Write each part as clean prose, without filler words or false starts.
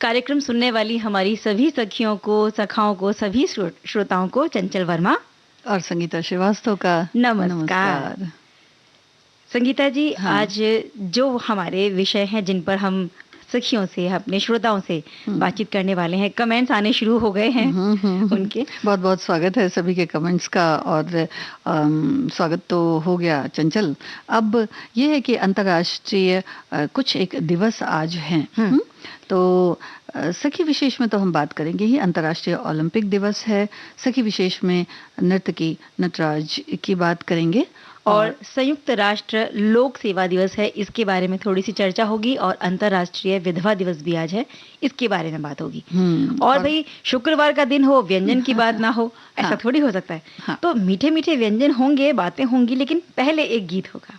कार्यक्रम सुनने वाली हमारी सभी सखियों को, सखाओं को, सभी श्रोताओं को चंचल वर्मा और संगीता श्रीवास्तव का नमस्कार। संगीता जी, हाँ। आज जो हमारे विषय हैं जिन पर हम सखियों से, अपने श्रोताओं से बातचीत करने वाले हैं, कमेंट्स आने शुरू हो गए हैं उनके। बहुत बहुत स्वागत है सभी के कमेंट्स का। और स्वागत तो हो गया चंचल। अब ये है कि अंतर्राष्ट्रीय कुछ एक दिवस आज हैं। तो सखी विशेष में तो हम बात करेंगे ही। अंतर्राष्ट्रीय ओलंपिक दिवस है। सखी विशेष में नर्तकी नटराज की बात करेंगे और संयुक्त राष्ट्र लोक सेवा दिवस है, इसके बारे में थोड़ी सी चर्चा होगी। और अंतर्राष्ट्रीय विधवा दिवस भी आज है, इसके बारे में बात होगी। और भाई शुक्रवार का दिन हो, व्यंजन की बात ना हो, ऐसा थोड़ी हो सकता है। तो मीठे मीठे व्यंजन होंगे, बातें होंगी, लेकिन पहले एक गीत होगा।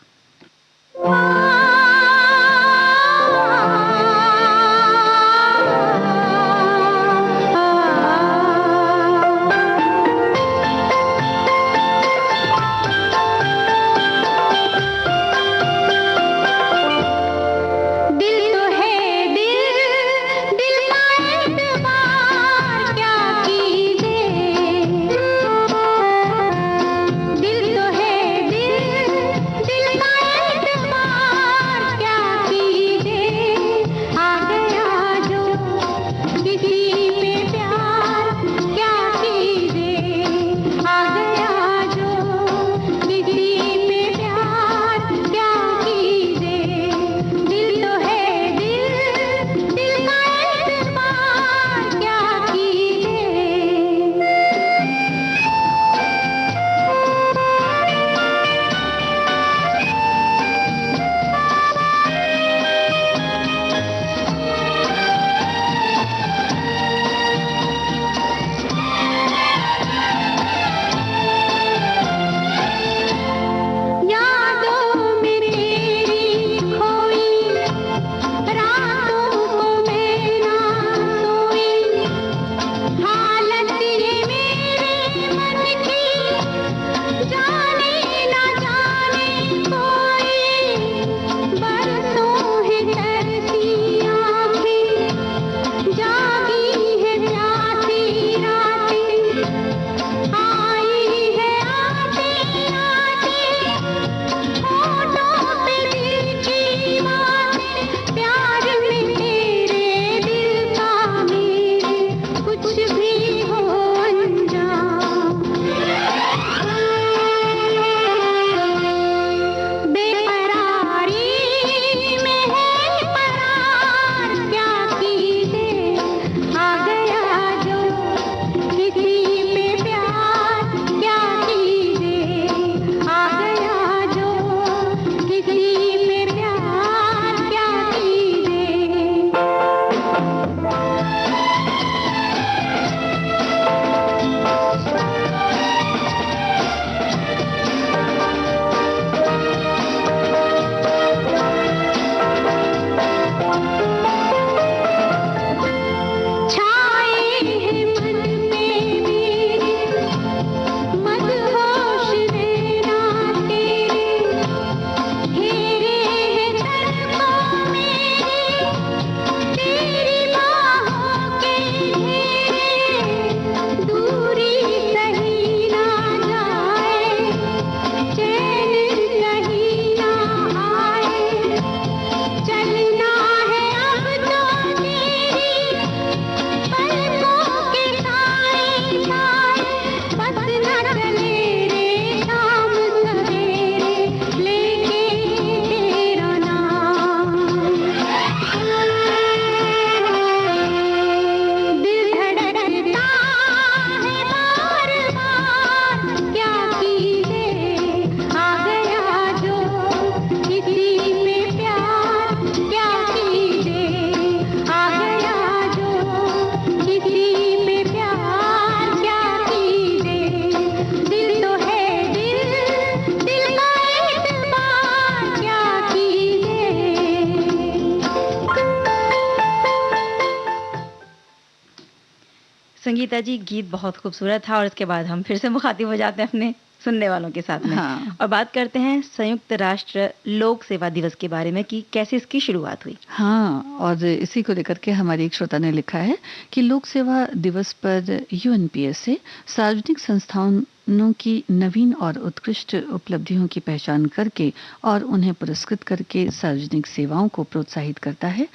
संगीता जी, गीत बहुत खूबसूरत था और इसके बाद हम फिर से मुखातिब हो जाते हैं अपने सुनने वालों के साथ में। हाँ। और बात करते हैं संयुक्त राष्ट्र लोक सेवा दिवस के बारे में कि कैसे इसकी शुरुआत हुई। हाँ, और इसी को लेकर के हमारी एक श्रोता ने लिखा है कि लोक सेवा दिवस पर यूएनपीएस से सार्वजनिक संस्थानों की नवीन और उत्कृष्ट उपलब्धियों की पहचान करके और उन्हें पुरस्कृत करके सार्वजनिक सेवाओं को प्रोत्साहित करता है।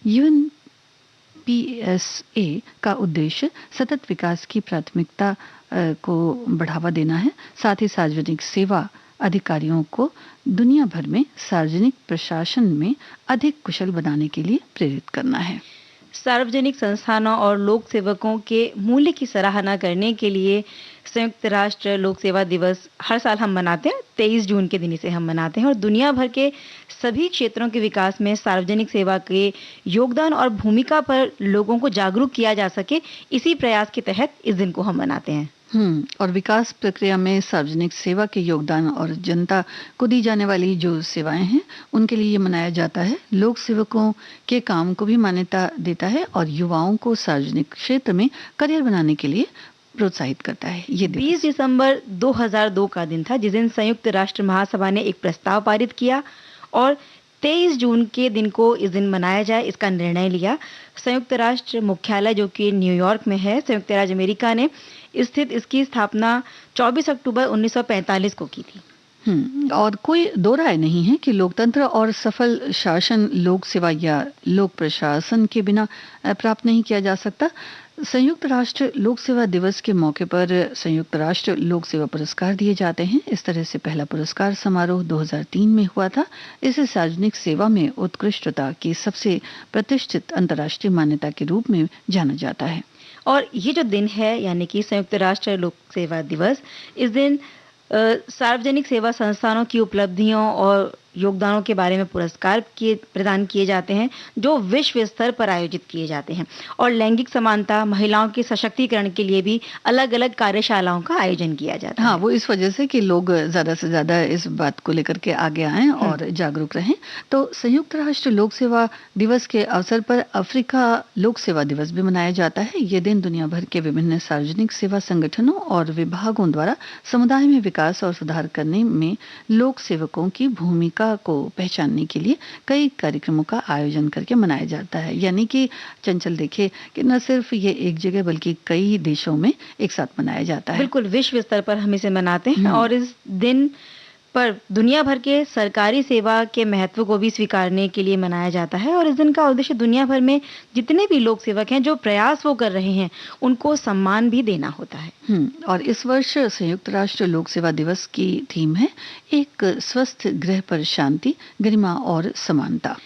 यूएन पीएसए का उद्देश्य सतत विकास की प्राथमिकता को बढ़ावा देना है, साथ ही सार्वजनिक सेवा अधिकारियों को दुनिया भर में सार्वजनिक प्रशासन में अधिक कुशल बनाने के लिए प्रेरित करना है। सार्वजनिक संस्थानों और लोक सेवकों के मूल्य की सराहना करने के लिए संयुक्त राष्ट्र लोक सेवा दिवस हर साल हम मनाते हैं। 23 जून के दिन इसे हम मनाते हैं और दुनिया भर के सभी क्षेत्रों के विकास में सार्वजनिक सेवा के योगदान और भूमिका पर लोगों को जागरूक किया जा सके, इसी प्रयास के तहत इस दिन को हम मनाते हैं। और विकास प्रक्रिया में सार्वजनिक सेवा के योगदान और जनता को दी जाने वाली जो सेवाएं हैं उनके लिए ये मनाया जाता है। लोक सेवकों के काम को भी मान्यता देता है और युवाओं को सार्वजनिक क्षेत्र में करियर बनाने के लिए प्रोत्साहित करता है। ये 20 दिसंबर 2002 का दिन था जिस दिन संयुक्त राष्ट्र महासभा ने एक प्रस्ताव पारित किया और 23 जून के दिन को इस दिन मनाया जाए, इसका निर्णय लिया। संयुक्त राष्ट्र मुख्यालय जो कि न्यूयॉर्क में है, संयुक्त राज्य अमेरिका ने स्थित इसकी स्थापना 24 अक्टूबर 1945 को की थी। और कोई दो राय नहीं है कि लोकतंत्र और सफल शासन लोक सेवा या लोक प्रशासन के बिना प्राप्त नहीं किया जा सकता। संयुक्त राष्ट्र लोक सेवा दिवस के मौके पर संयुक्त राष्ट्र लोक सेवा पुरस्कार दिए जाते हैं। इस तरह से पहला पुरस्कार समारोह 2003 में हुआ था। इसे सार्वजनिक सेवा में उत्कृष्टता की सबसे प्रतिष्ठित अंतर्राष्ट्रीय मान्यता के रूप में जाना जाता है। और ये जो दिन है यानी कि संयुक्त राष्ट्र लोक सेवा दिवस, इस दिन सार्वजनिक सेवा संस्थानों की उपलब्धियों और योगदानों के बारे में पुरस्कार प्रदान किए जाते हैं जो विश्व स्तर पर आयोजित किए जाते हैं। और लैंगिक समानता, महिलाओं के सशक्तिकरण के लिए भी अलग अलग कार्यशालाओं का आयोजन किया जाता है। हाँ, वो इस वजह से कि लोग ज़्यादा से ज़्यादा इस बात को लेकर के आगे आएं और जागरूक रहें। तो संयुक्त राष्ट्र लोक सेवा दिवस के अवसर पर अफ्रीका लोक सेवा दिवस भी मनाया जाता है। ये दिन दुनिया भर के विभिन्न सार्वजनिक सेवा संगठनों और विभागों द्वारा समुदाय में विकास और सुधार करने में लोक सेवकों की भूमिका को पहचानने के लिए कई कार्यक्रमों का आयोजन करके मनाया जाता है। यानी कि चंचल देखे कि न सिर्फ ये एक जगह बल्कि कई देशों में एक साथ मनाया जाता है। बिल्कुल, विश्व स्तर पर हम इसे मनाते हैं और इस दिन पर दुनिया भर के सरकारी सेवा के महत्व को भी स्वीकारने के लिए मनाया जाता है। और इस दिन का उद्देश्य दुनिया भर में जितने भी लोक सेवक हैं, जो प्रयास वो कर रहे हैं, उनको सम्मान भी देना होता है। और इस वर्ष संयुक्त राष्ट्र लोक सेवा दिवस की थीम है एक स्वस्थ ग्रह पर शांति, गरिमा और समानता।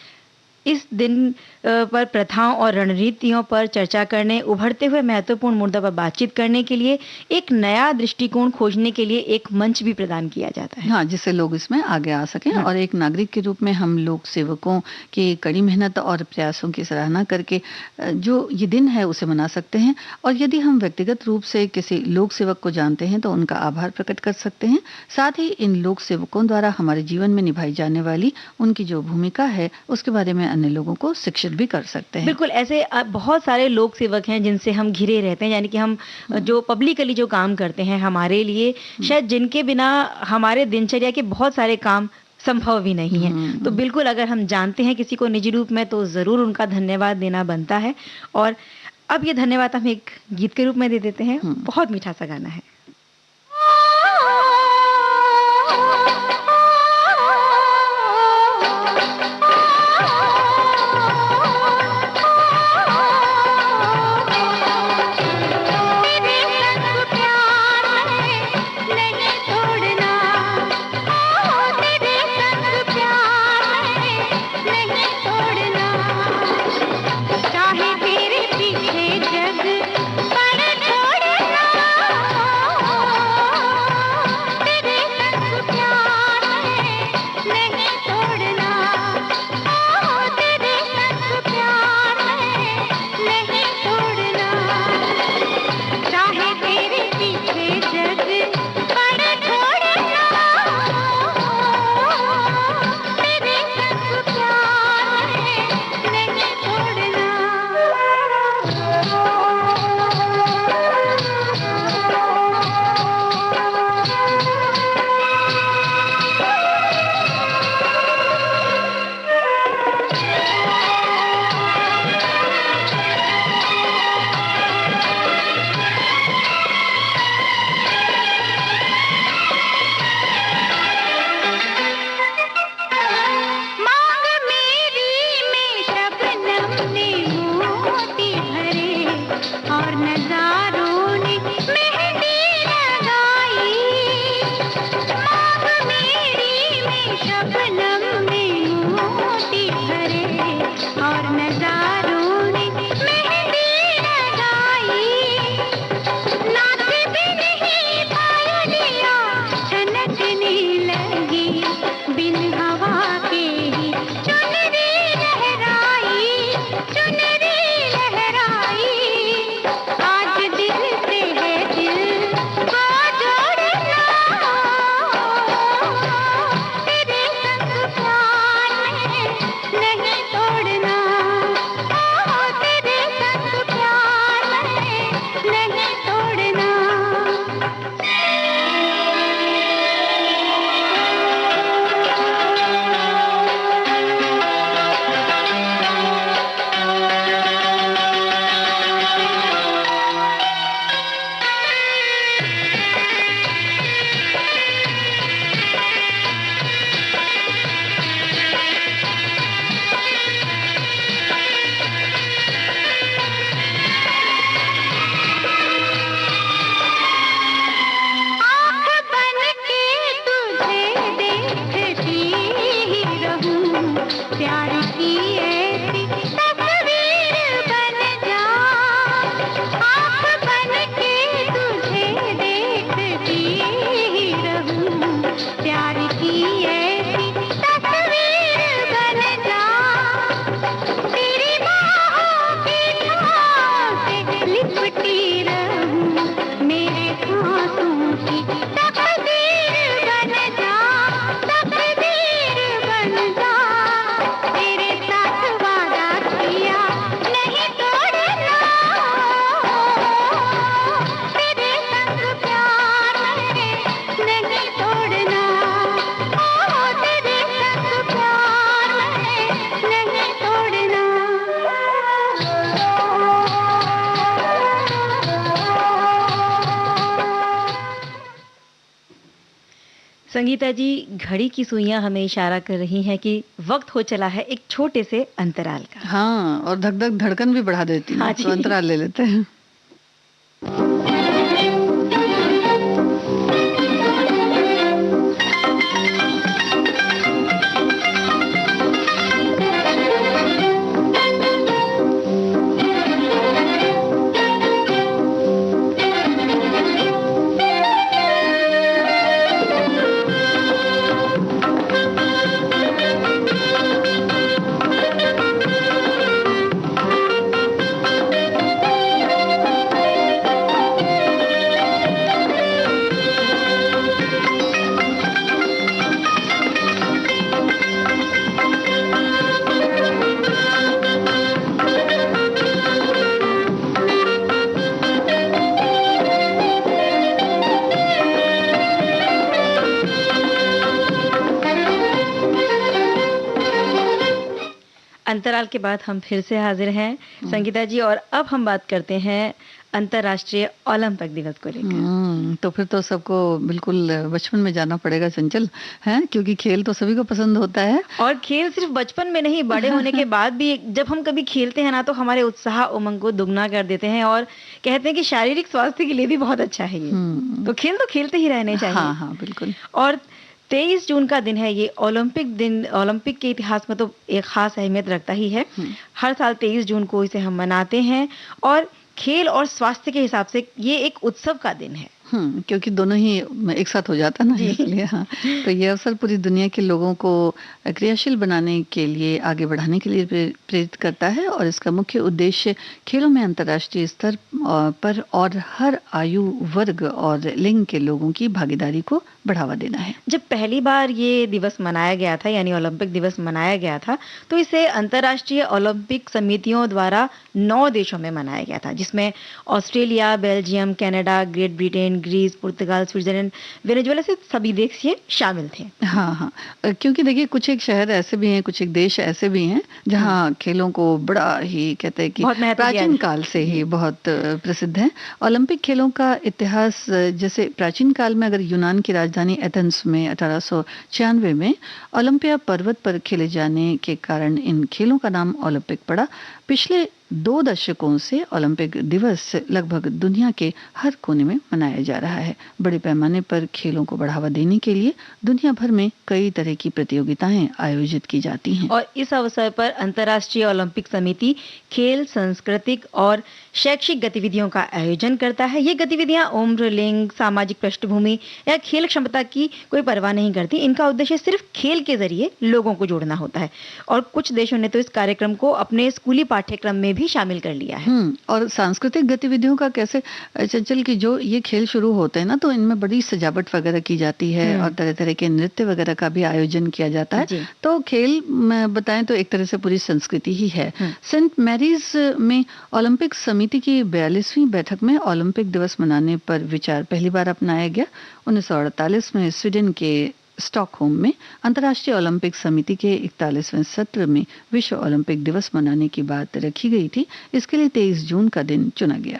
इस दिन पर प्रथाओं और रणनीतियों पर चर्चा करने, उभरते हुए महत्वपूर्ण मुद्दों पर बातचीत करने के लिए, एक नया दृष्टिकोण खोजने के लिए एक मंच भी प्रदान किया जाता है। हाँ, जिससे लोग इसमें आगे आ सकें। और एक नागरिक के रूप में हम लोक सेवकों की कड़ी मेहनत और प्रयासों की सराहना करके जो ये दिन है उसे मना सकते हैं। और यदि हम व्यक्तिगत रूप से किसी लोक सेवक को जानते हैं तो उनका आभार प्रकट कर सकते हैं। साथ ही इन लोक सेवकों द्वारा हमारे जीवन में निभाई जाने वाली उनकी जो भूमिका है उसके बारे में अन्य लोगों को शिक्षित भी कर सकते हैं। बिल्कुल, ऐसे बहुत सारे लोक सेवक हैं जिनसे हम घिरे रहते हैं, यानी कि हम जो पब्लिकली जो काम करते हैं हमारे लिए, शायद जिनके बिना हमारे दिनचर्या के बहुत सारे काम संभव भी नहीं है। तो बिल्कुल अगर हम जानते हैं किसी को निजी रूप में तो जरूर उनका धन्यवाद देना बनता है। और अब ये धन्यवाद हम एक गीत के रूप में दे देते हैं। बहुत मीठा सा गाना है। संगीता जी, घड़ी की सुइयां हमें इशारा कर रही हैं कि वक्त हो चला है एक छोटे से अंतराल का। हाँ, और धक धक धड़कन भी बढ़ा देती हाँ है, जी। तो अंतराल ले लेते हैं। अंतराल के बाद हम फिर से हाजिर हैं संगीता जी, और अब हम बात करते हैं अंतर्राष्ट्रीय ओलंपिक दिवस को लेकर। तो फिर तो सबको बिल्कुल बचपन में जाना पड़ेगा चंचल, है, क्योंकि खेल तो सभी को पसंद होता है। और खेल सिर्फ बचपन में नहीं, बड़े होने के बाद भी जब हम कभी खेलते हैं ना, तो हमारे उत्साह उमंग को दुगना कर देते हैं, और कहते हैं कि शारीरिक स्वास्थ्य के लिए भी बहुत अच्छा है ये। तो खेल तो खेलते ही रहने चाहिए। हाँ हाँ बिल्कुल। और 23 जून का दिन है ये ओलंपिक दिन। ओलंपिक के इतिहास में तो एक खास अहमियत रखता ही है। हर साल 23 जून को इसे हम मनाते हैं, और खेल और स्वास्थ्य के हिसाब से ये एक उत्सव का दिन है। क्योंकि दोनों ही एक साथ हो जाता ना, इसलिए। हाँ, तो ये अवसर पूरी दुनिया के लोगों को क्रियाशील बनाने के लिए, आगे बढ़ाने के लिए प्रेरित करता है, और इसका मुख्य उद्देश्य खेलों में अंतर्राष्ट्रीय स्तर पर और हर आयु वर्ग और लिंग के लोगों की भागीदारी को बढ़ावा देना है। जब पहली बार ये दिवस मनाया गया था, यानी ओलंपिक दिवस मनाया गया था, तो इसे अंतर्राष्ट्रीय ओलंपिक समितियों द्वारा 9 देशों में मनाया गया था, जिसमें Australia, Belgium, Canada, Great Britain, Greece, पुर्तगाल, स्विट्जरलैंड, वेनेजुएला से सभी देश ये शामिल थे। हाँ हाँ, क्योंकि देखिए कुछ एक शहर ऐसे भी हैं, कुछ एक देश ऐसे भी हैं जहाँ खेलों को बड़ा ही, कहते हैं कि प्राचीन काल से ही बहुत प्रसिद्ध है। ओलंपिक खेलों का इतिहास, जैसे प्राचीन काल में अगर यूनान की राजधानी एथेंस में 1896 में ओलंपिया पर्वत पर खेले जाने के कारण इन खेलों का नाम ओलंपिक पड़ा। पिछले 2 दशकों से ओलंपिक दिवस लगभग दुनिया के हर कोने में मनाया जा रहा है। बड़े पैमाने पर खेलों को बढ़ावा देने के लिए दुनिया भर में कई तरह की प्रतियोगिताएं आयोजित की जाती हैं। और इस अवसर पर अंतर्राष्ट्रीय ओलंपिक समिति खेल, सांस्कृतिक और शैक्षिक गतिविधियों का आयोजन करता है। ये गतिविधियां उम्र, लिंग, सामाजिक पृष्ठभूमि या खेल क्षमता की कोई परवाह नहीं करती। इनका उद्देश्य सिर्फ खेल के जरिए लोगों को जोड़ना होता है, और कुछ देशों ने तो इस कार्यक्रम को अपने स्कूली पाठ्यक्रम में भी शामिल कर लिया है। और सांस्कृतिक गतिविधियों का कैसे चंचल, की जो ये खेल शुरू होते हैं ना, तो इनमें बड़ी सजावट वगैरह की जाती है, और तरह तरह के नृत्य वगैरह का भी आयोजन किया जाता है। तो खेल में बताएं तो एक तरह से पूरी संस्कृति ही है। सेंट मैरीज में ओलंपिक समिति की 42वीं बैठक में ओलंपिक दिवस मनाने पर विचार पहली बार अपनाया गया। 1948 में स्वीडन के स्टॉकहोम में अंतर्राष्ट्रीय ओलंपिक समिति के 41वें सत्र में विश्व ओलंपिक दिवस मनाने की बात रखी गई थी। इसके लिए 23 जून का दिन चुना गया।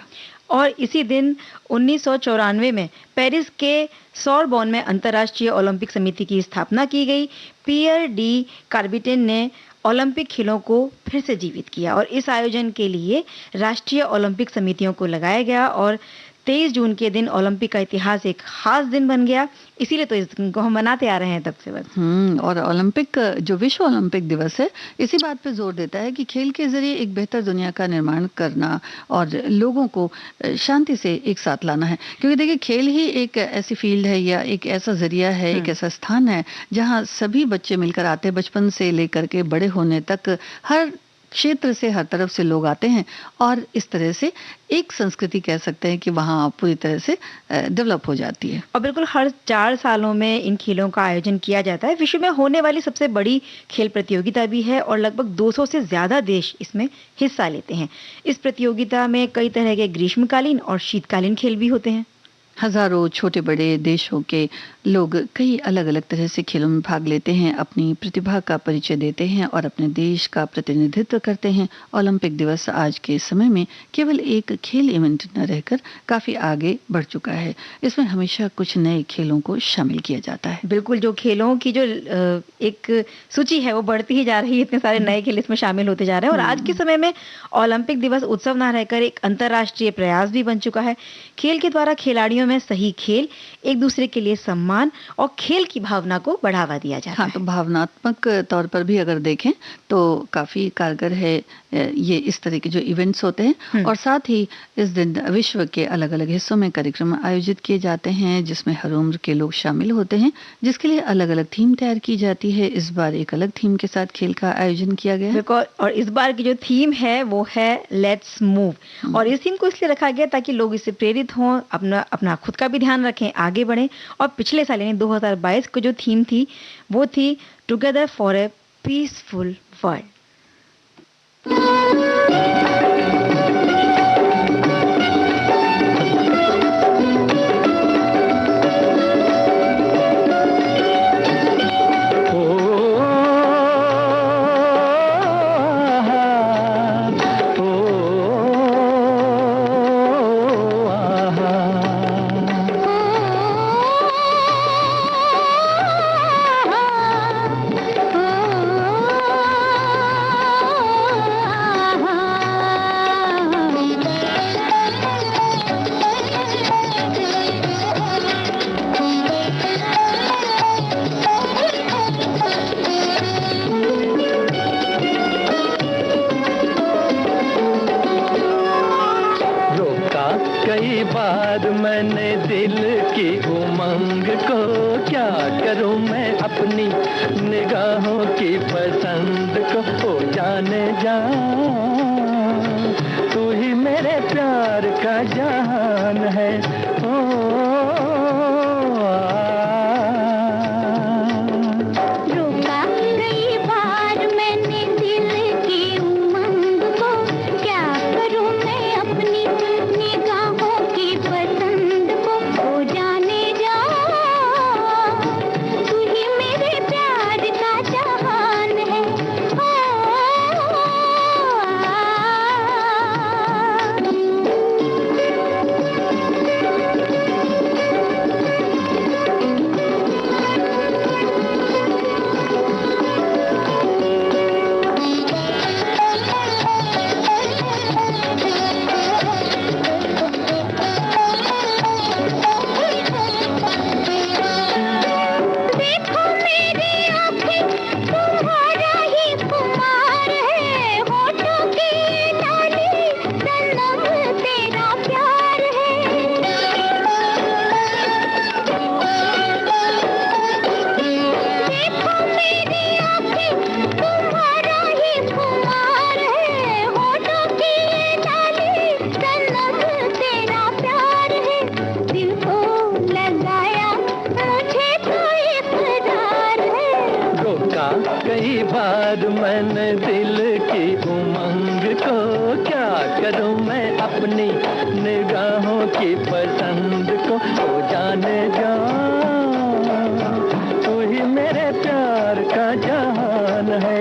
और इसी दिन 1994 में पेरिस के सोरबोन में अंतर्राष्ट्रीय ओलंपिक समिति की स्थापना की गई। पियर डी कार्बिटेन ने ओलंपिक खेलों को फिर से जीवित किया, और इस आयोजन के लिए राष्ट्रीय ओलंपिक समितियों को लगाया गया, और 23 जून के दिन ओलंपिक का इतिहास एक खास दिन बन गया। इसीलिए तो इस दिन को हम मनाते आ रहे हैं तब से बस। और ओलंपिक, जो विश्व ओलंपिक दिवस है, इसी बात पे जोर देता है कि खेल के जरिए एक बेहतर दुनिया का निर्माण करना और लोगों को शांति से एक साथ लाना है। क्योंकि देखिए खेल ही एक ऐसी फील्ड है, या एक ऐसा जरिया है, एक ऐसा स्थान है जहाँ सभी बच्चे मिलकर आते हैं। बचपन से लेकर के बड़े होने तक हर क्षेत्र से, हर तरफ से लोग आते हैं, और इस तरह से एक संस्कृति कह सकते हैं कि वहाँ पूरी तरह से डेवलप हो जाती है। और बिल्कुल हर 4 सालों में इन खेलों का आयोजन किया जाता है। विश्व में होने वाली सबसे बड़ी खेल प्रतियोगिता भी है, और लगभग 200 से ज्यादा देश इसमें हिस्सा लेते हैं। इस प्रतियोगिता में कई तरह के ग्रीष्मकालीन और शीतकालीन खेल भी होते हैं। हजारों छोटे बड़े देशों के लोग कई अलग अलग तरह से खेलों में भाग लेते हैं, अपनी प्रतिभा का परिचय देते हैं और अपने देश का प्रतिनिधित्व करते हैं। ओलंपिक दिवस आज के समय में केवल एक खेल इवेंट न रहकर काफी आगे बढ़ चुका है। इसमें हमेशा कुछ नए खेलों को शामिल किया जाता है। बिल्कुल, जो खेलों की जो एक सूची है वो बढ़ती ही जा रही है, इतने सारे नए खेल इसमें शामिल होते जा रहे हैं और आज के समय में ओलंपिक दिवस उत्सव ना रहकर एक अंतर्राष्ट्रीय प्रयास भी बन चुका है। खेल के द्वारा खिलाड़ियों में सही खेल, एक दूसरे के लिए सम्मान और खेल की भावना को बढ़ावा दिया जाता है। तो भावनात्मक तौर पर भी अगर देखें तो काफी कारगर है ये इस तरह के जो इवेंट्स होते हैं। और साथ ही इस दिन विश्व के अलग अलग हिस्सों में कार्यक्रम आयोजित किए जाते हैं जिसमें हर उम्र के लोग शामिल होते हैं, जिसके लिए अलग अलग थीम तैयार की जाती है। इस बार एक अलग थीम के साथ खेल का आयोजन किया गया है और इस बार की जो थीम है वो है लेट्स मूव। और इस थीम को इसलिए रखा गया ताकि लोग इससे प्रेरित हों, अपना खुद का भी ध्यान रखें, आगे बढ़ें। और पिछले साल यानी 2022 को जो थीम थी वो थी together for a peaceful world. कई बार मैंने दिल की उमंग को, क्या करूं मैं अपनी निगाहों की पसंद को। ओ जाने जा तू ही मेरे प्यार का जहान है। कई बार मैंने दिल की उमंग को, क्या करूं मैं अपनी निगाहों की पसंद को। ओ जाने जा तू ही मेरे प्यार का जहान है।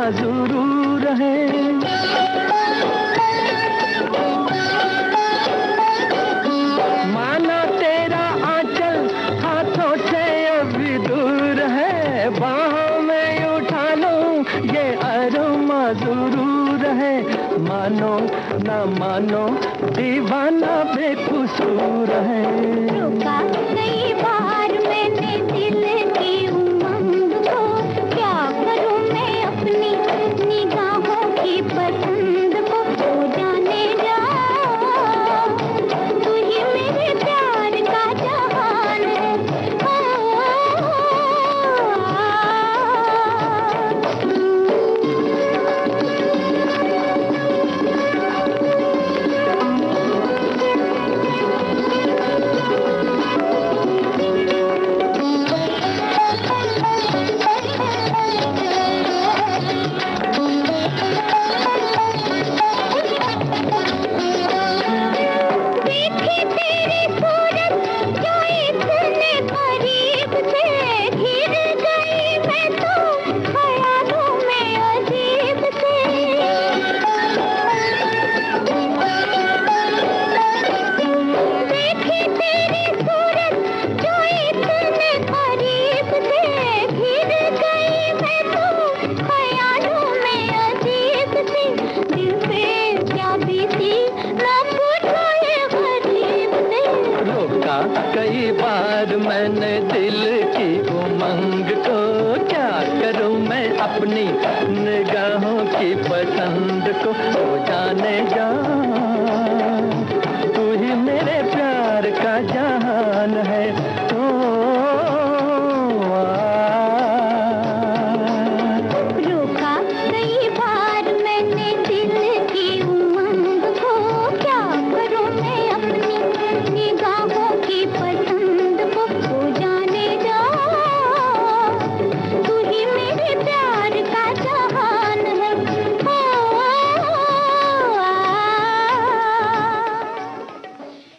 जरूर है माना तेरा आंचल हाथों से अभी दूर है। बाहों में उठा लूं ये अरमा जरूर है। मानो ना मानो दीवाना बेकसूर है। रुका कई बार मैंने दिल की उमंग को, क्या करूं मैं अपनी निगाहों की पसंद को।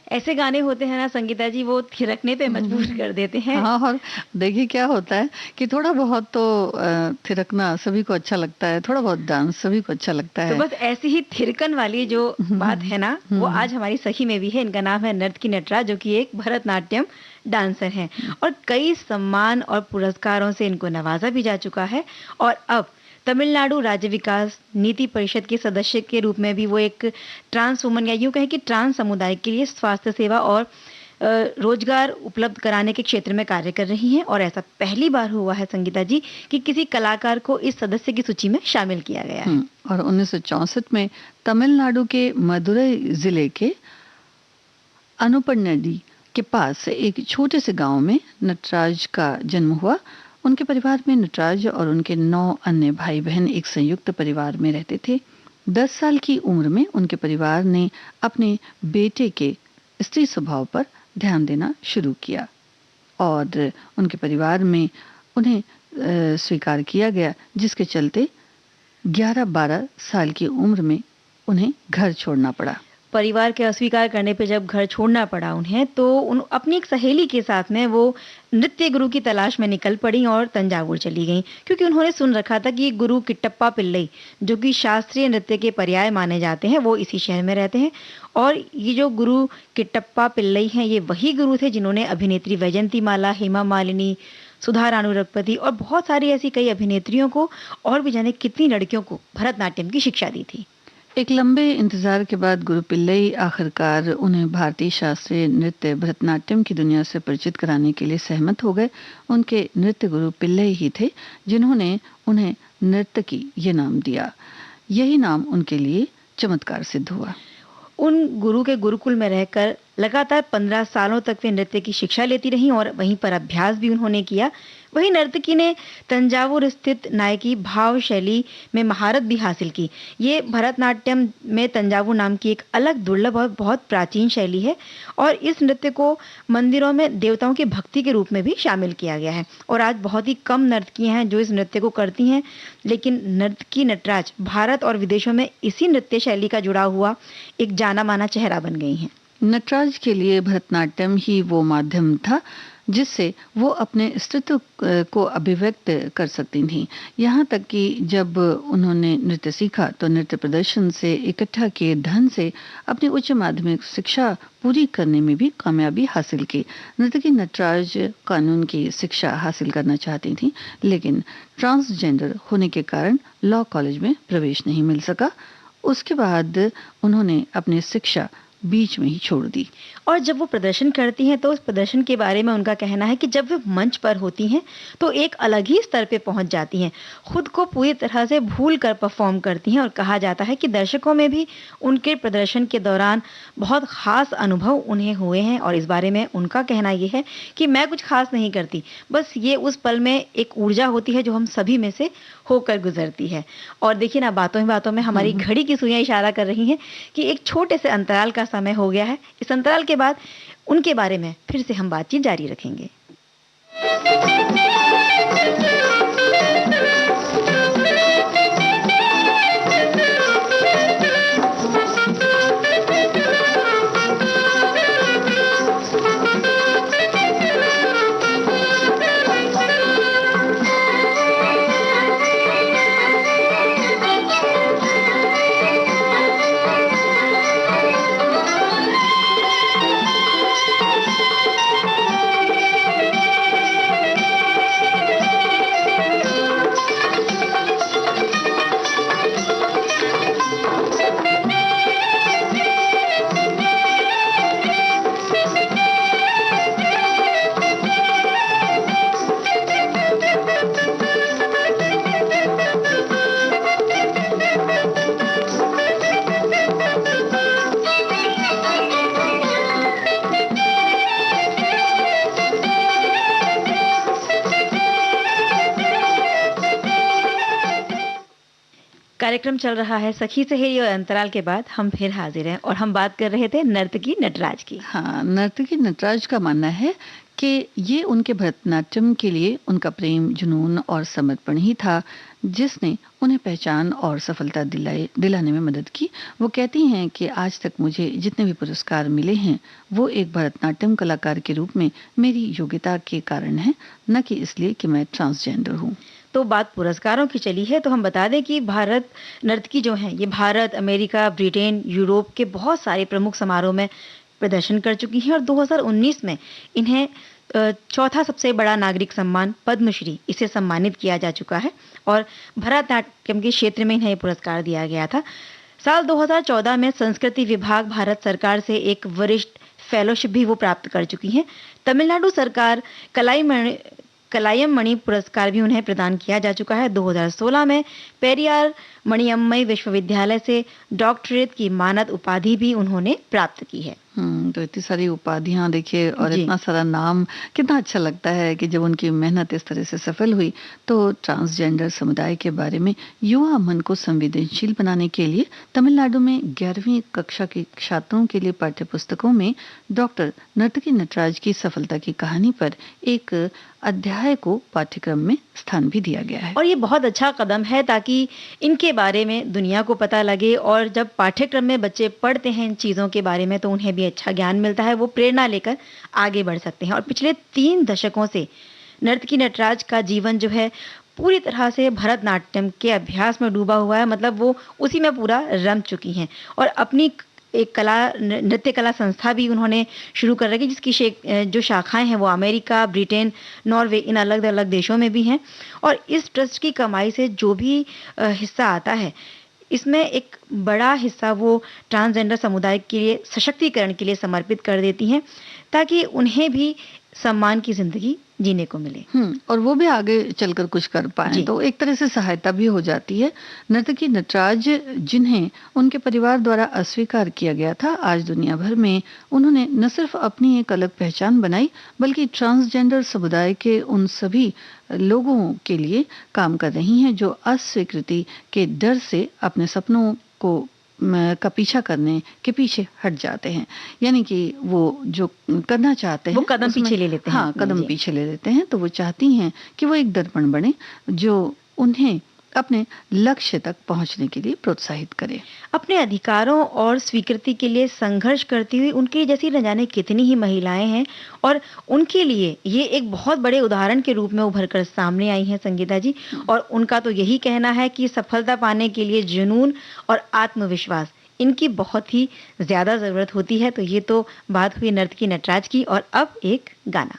ऐसे गाने होते हैं ना संगीता जी, वो थिरकने पे मजबूर कर देते हैं। हाँ, और देखिए क्या होता है कि थोड़ा बहुत तो थिरकना सभी को अच्छा लगता है, थोड़ा बहुत डांस सभी को अच्छा लगता तो है। बस ऐसी ही थिरकन वाली जो बात है ना, वो आज हमारी सखी में भी है। इनका नाम है नर्तकी नटराज, जो कि एक भरतनाट्यम डांसर हैं और कई सम्मान और पुरस्कारों से इनको नवाजा भी जा चुका है। और अब तमिलनाडु राज्य विकास नीति परिषद के सदस्य के रूप में भी वो एक ट्रांस वुमन, या यूं कहें कि ट्रांस समुदाय के लिए स्वास्थ्य सेवा और रोजगार उपलब्ध कराने के क्षेत्र में कार्य कर रही हैं। और ऐसा पहली बार हुआ है संगीता जी कि किसी कलाकार को इस सदस्य की सूची में शामिल किया गया है। और 1964 में तमिलनाडु के मदुरई जिले के अनुपनडी के पास एक छोटे से गांव में नटराज का जन्म हुआ। उनके परिवार में नटराज और उनके 9 अन्य भाई बहन एक संयुक्त परिवार में रहते थे। 10 साल की उम्र में उनके परिवार ने अपने बेटे के स्त्री स्वभाव पर ध्यान देना शुरू किया और उनके परिवार में उन्हें स्वीकार किया गया, जिसके चलते 11-12 साल की उम्र में उन्हें घर छोड़ना पड़ा। परिवार के अस्वीकार करने पे जब घर छोड़ना पड़ा उन्हें, तो अपनी एक सहेली के साथ में वो नृत्य गुरु की तलाश में निकल पड़ी और तंजावुर चली गईं, क्योंकि उन्होंने सुन रखा था कि गुरु किट्टप्पा पिल्लई, जो कि शास्त्रीय नृत्य के पर्याय माने जाते हैं, वो इसी शहर में रहते हैं। और ये जो गुरु किट्टप्पा पिल्लई हैं, ये वही गुरु थे जिन्होंने अभिनेत्री वैजंती माला, हेमा मालिनी, सुधा रानू रघुपति और बहुत सारी ऐसी कई अभिनेत्रियों को और भी जाने कितनी लड़कियों को भरतनाट्यम की शिक्षा दी थी। एक लंबे इंतजार के बाद गुरु पिल्लई आखिरकार उन्हें भारतीय शास्त्रीय नृत्य भरतनाट्यम की दुनिया से परिचित कराने के लिए सहमत हो गए। उनके नृत्य गुरु पिल्लई ही थे जिन्होंने उन्हें नर्तकी ये नाम दिया। यही नाम उनके लिए चमत्कार सिद्ध हुआ। उन गुरु के गुरुकुल में रहकर लगातार 15 सालों तक वे नृत्य की शिक्षा लेती रहीं और वहीं पर अभ्यास भी उन्होंने किया। वहीं नर्तकी ने तंजावुर स्थित नायकी भाव शैली में महारत भी हासिल की। ये भरतनाट्यम में तंजावुर नाम की एक अलग दुर्लभ और बहुत प्राचीन शैली है और इस नृत्य को मंदिरों में देवताओं की भक्ति के रूप में भी शामिल किया गया है। और आज बहुत ही कम नर्तकियां हैं जो इस नृत्य को करती हैं, लेकिन नर्तकी नटराज भारत और विदेशों में इसी नृत्य शैली का जुड़ा हुआ एक जाना माना चेहरा बन गई हैं। नटराज के लिए भरतनाट्यम ही वो माध्यम था जिससे वो अपने अस्तित्व को अभिव्यक्त कर सकती थीं। यहाँ तक कि जब उन्होंने नृत्य सीखा तो नृत्य प्रदर्शन से इकट्ठा किए धन से अपनी उच्च माध्यमिक शिक्षा पूरी करने में भी कामयाबी हासिल की। नर्तकी नटराज कानून की शिक्षा हासिल करना चाहती थीं, लेकिन ट्रांसजेंडर होने के कारण लॉ कॉलेज में प्रवेश नहीं मिल सका। उसके बाद उन्होंने अपनी शिक्षा बीच में ही छोड़ दी। और जब वो प्रदर्शन करती हैं तो उस प्रदर्शन के बारे में उनका कहना है कि जब वे मंच पर होती हैं तो एक अलग ही स्तर पे पहुंच जाती हैं, खुद को पूरी तरह से भूल कर परफॉर्म करती हैं। और कहा जाता है कि दर्शकों में भी उनके प्रदर्शन के दौरान बहुत खास अनुभव उन्हें हुए हैं। और इस बारे में उनका कहना ये है कि मैं कुछ खास नहीं करती, बस ये उस पल में एक ऊर्जा होती है जो हम सभी में से होकर गुजरती है। और देखिए ना, बातों ही बातों में हमारी घड़ी की सुइयां इशारा कर रही हैं कि एक छोटे से अंतराल का समय हो गया है। इस अंतराल के बाद उनके बारे में फिर से हम बातचीत जारी रखेंगे। कार्यक्रम चल रहा है सखी सहेली और अंतराल के बाद हम फिर हाजिर हैं और हम बात कर रहे थे नर्तकी नटराज की। हाँ, नर्तकी नटराज का मानना है कि ये उनके भरतनाट्यम के लिए उनका प्रेम, जुनून और समर्पण ही था जिसने उन्हें पहचान और सफलता दिलाने में मदद की। वो कहती हैं कि आज तक मुझे जितने भी पुरस्कार मिले हैं वो एक भरतनाट्यम कलाकार के रूप में मेरी योग्यता के कारण है, न कि इसलिए कि मैं ट्रांसजेंडर हूँ। तो बात पुरस्कारों की चली है तो हम बता दें कि भारत नर्तकी जो हैं ये भारत, अमेरिका, ब्रिटेन, यूरोप के बहुत सारे प्रमुख समारोह में प्रदर्शन कर चुकी हैं और 2019 में इन्हें चौथा सबसे बड़ा नागरिक सम्मान पद्मश्री इसे सम्मानित किया जा चुका है और भरतनाट्यम के क्षेत्र में इन्हें पुरस्कार दिया गया था। साल 2014 में संस्कृति विभाग भारत सरकार से एक वरिष्ठ फेलोशिप भी वो प्राप्त कर चुकी हैं। तमिलनाडु सरकार कलायम मणि पुरस्कार भी उन्हें प्रदान किया जा चुका है। 2016 में पेरियार मणियम्मई विश्वविद्यालय से डॉक्टरेट की मानद उपाधि भी उन्होंने प्राप्त की है। तो इतनी सारी उपाधियां देखिए और इतना सारा नाम, कितना अच्छा लगता है कि जब उनकी मेहनत इस तरह से सफल हुई तो ट्रांसजेंडर समुदाय के बारे में युवा मन को संवेदनशील बनाने के लिए तमिलनाडु में 11वीं कक्षा के छात्रों के लिए पाठ्यपुस्तकों में डॉक्टर नर्तकी नटराज की सफलता की कहानी पर एक अध्याय को पाठ्यक्रम में स्थान भी दिया गया है। और ये बहुत अच्छा कदम है ताकि इनके बारे में दुनिया को पता लगे और जब पाठ्यक्रम में बच्चे पढ़ते हैं इन चीज़ों के बारे में तो उन्हें भी अच्छा ज्ञान मिलता है, वो प्रेरणा लेकर आगे बढ़ सकते हैं। और पिछले 3 दशकों से नर्तकी नटराज का जीवन जो है पूरी तरह से भरतनाट्यम के अभ्यास में डूबा हुआ है, मतलब वो उसी में पूरा रम चुकी हैं और अपनी एक नृत्य कला संस्था भी उन्होंने शुरू कर रखी जिसकी जो शाखाएं हैं वो अमेरिका, ब्रिटेन, नॉर्वे इन अलग अलग देशों में भी हैं। और इस ट्रस्ट की कमाई से जो भी हिस्सा आता है इसमें एक बड़ा हिस्सा वो ट्रांसजेंडर समुदाय के लिए सशक्तिकरण के लिए समर्पित कर देती हैं ताकि उन्हें भी सम्मान की जिंदगी जीने को मिले और वो भी आगे चलकर कुछ कर पाए, तो एक तरह से सहायता भी हो जाती है। नर्तकी नटराज जिन्हें उनके परिवार द्वारा अस्वीकार किया गया था, आज दुनिया भर में उन्होंने न सिर्फ अपनी एक अलग पहचान बनाई बल्कि ट्रांसजेंडर समुदाय के उन सभी लोगों के लिए काम कर रही हैं जो अस्वीकृति के डर से अपने सपनों का पीछा करने के पीछे हट जाते हैं, यानी कि वो जो करना चाहते हैं वो कदम पीछे ले लेते हैं। हाँ, कदम पीछे ले लेते हैं। तो वो चाहती हैं कि वो एक दर्पण बने जो उन्हें अपने लक्ष्य तक पहुंचने के लिए प्रोत्साहित करे। अपने अधिकारों और स्वीकृति के लिए संघर्ष करती हुई उनके जैसी न जाने कितनी ही महिलाएं हैं और उनके लिए ये एक बहुत बड़े उदाहरण के रूप में उभर कर सामने आई हैं संगीता जी। और उनका तो यही कहना है कि सफलता पाने के लिए जुनून और आत्मविश्वास इनकी बहुत ही ज्यादा जरूरत होती है। तो ये तो बात हुई नर्तकी नटराज की और अब एक गाना।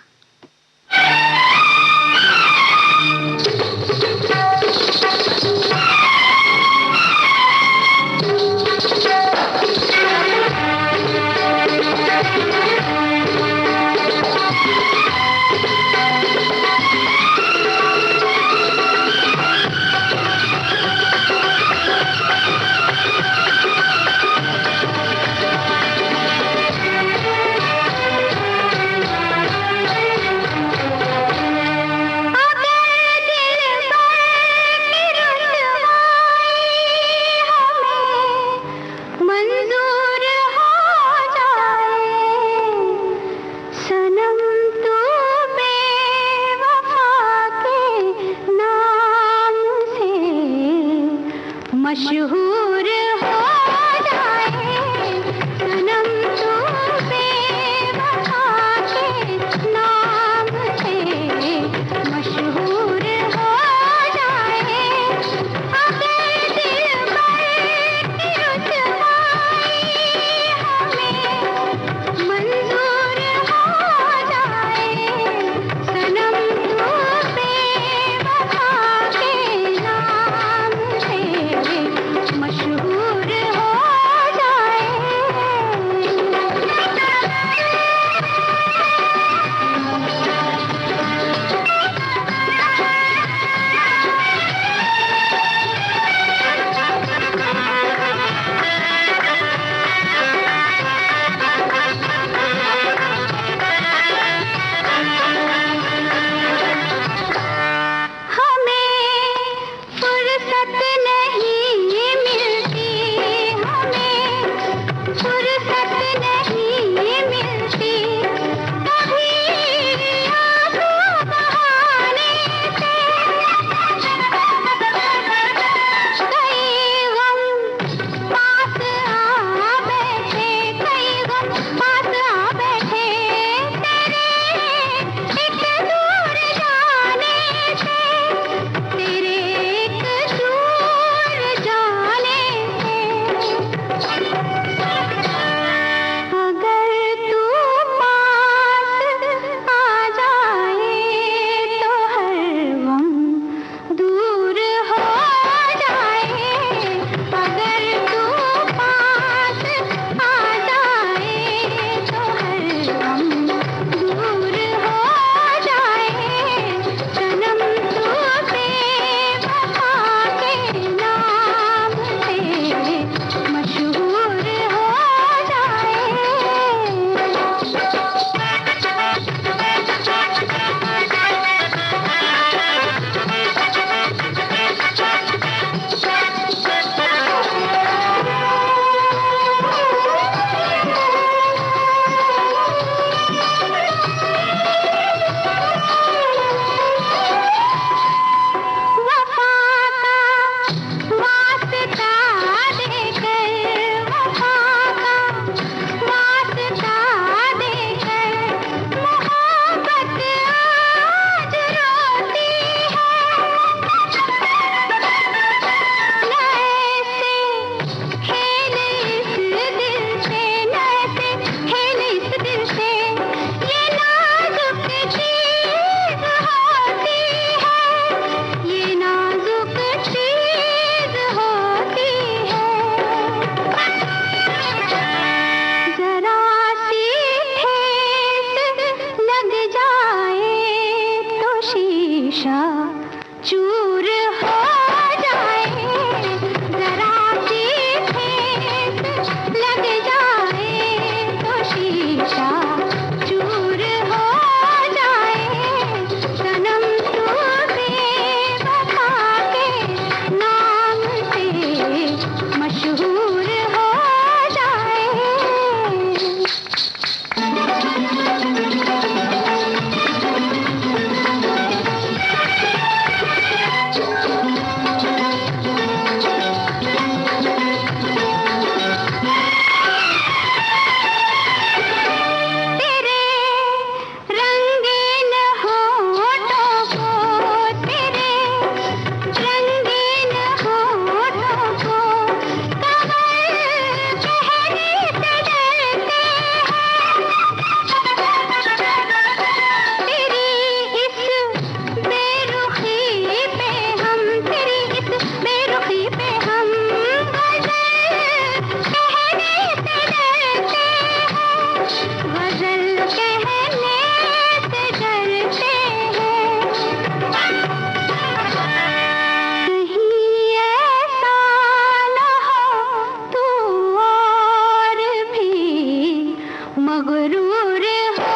मगरूर हो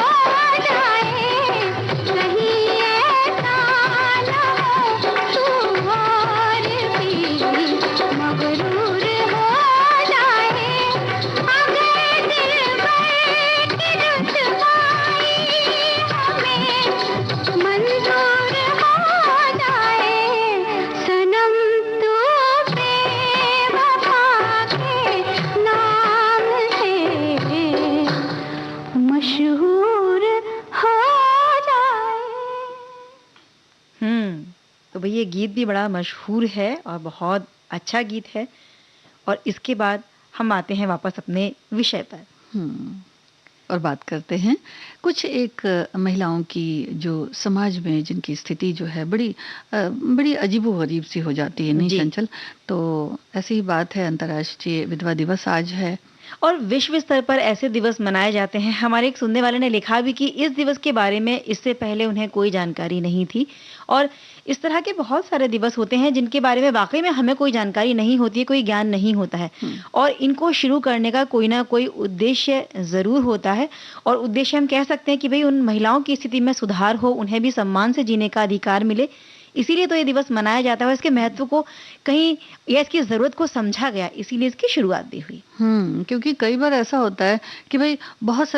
जाए, कहीं ऐसा न हो तू और भी मगरूर हो जाए। अगर दिलबर की रुसवाई हमें मंजूर हो जाए, सनम तू बेवफा के नाम से मशहूर हो जाए। तो भाई ये गीत भी बड़ा मशहूर है और बहुत अच्छा गीत है। और इसके बाद हम आते हैं वापस अपने विषय पर। और बात करते हैं कुछ एक महिलाओं की जो समाज में जिनकी स्थिति जो है बड़ी अजीबो-गरीब सी हो जाती है, नहीं जी। चंचल? तो ऐसी ही बात है, अंतर्राष्ट्रीय विधवा दिवस आज है। और विश्व स्तर पर ऐसे दिवस मनाए जाते हैं। हमारे एक सुनने वाले ने लिखा भी कि इस दिवस के बारे में इससे पहले उन्हें कोई जानकारी नहीं थी। और इस तरह के बहुत सारे दिवस होते हैं जिनके बारे में वाकई में हमें कोई जानकारी नहीं होती है, कोई ज्ञान नहीं होता है। और इनको शुरू करने का कोई ना कोई उद्देश्य ज़रूर होता है। और उद्देश्य हम कह सकते हैं कि भई उन महिलाओं की स्थिति में सुधार हो, उन्हें भी सम्मान से जीने का अधिकार मिले। इसीलिए तो ये दिवस मनाया जाता है और इसके महत्व को कहीं या इसकी ज़रूरत को समझा गया, इसीलिए इसकी शुरुआत भी हुई। क्योंकि कई बार ऐसा होता है कि भाई बहुत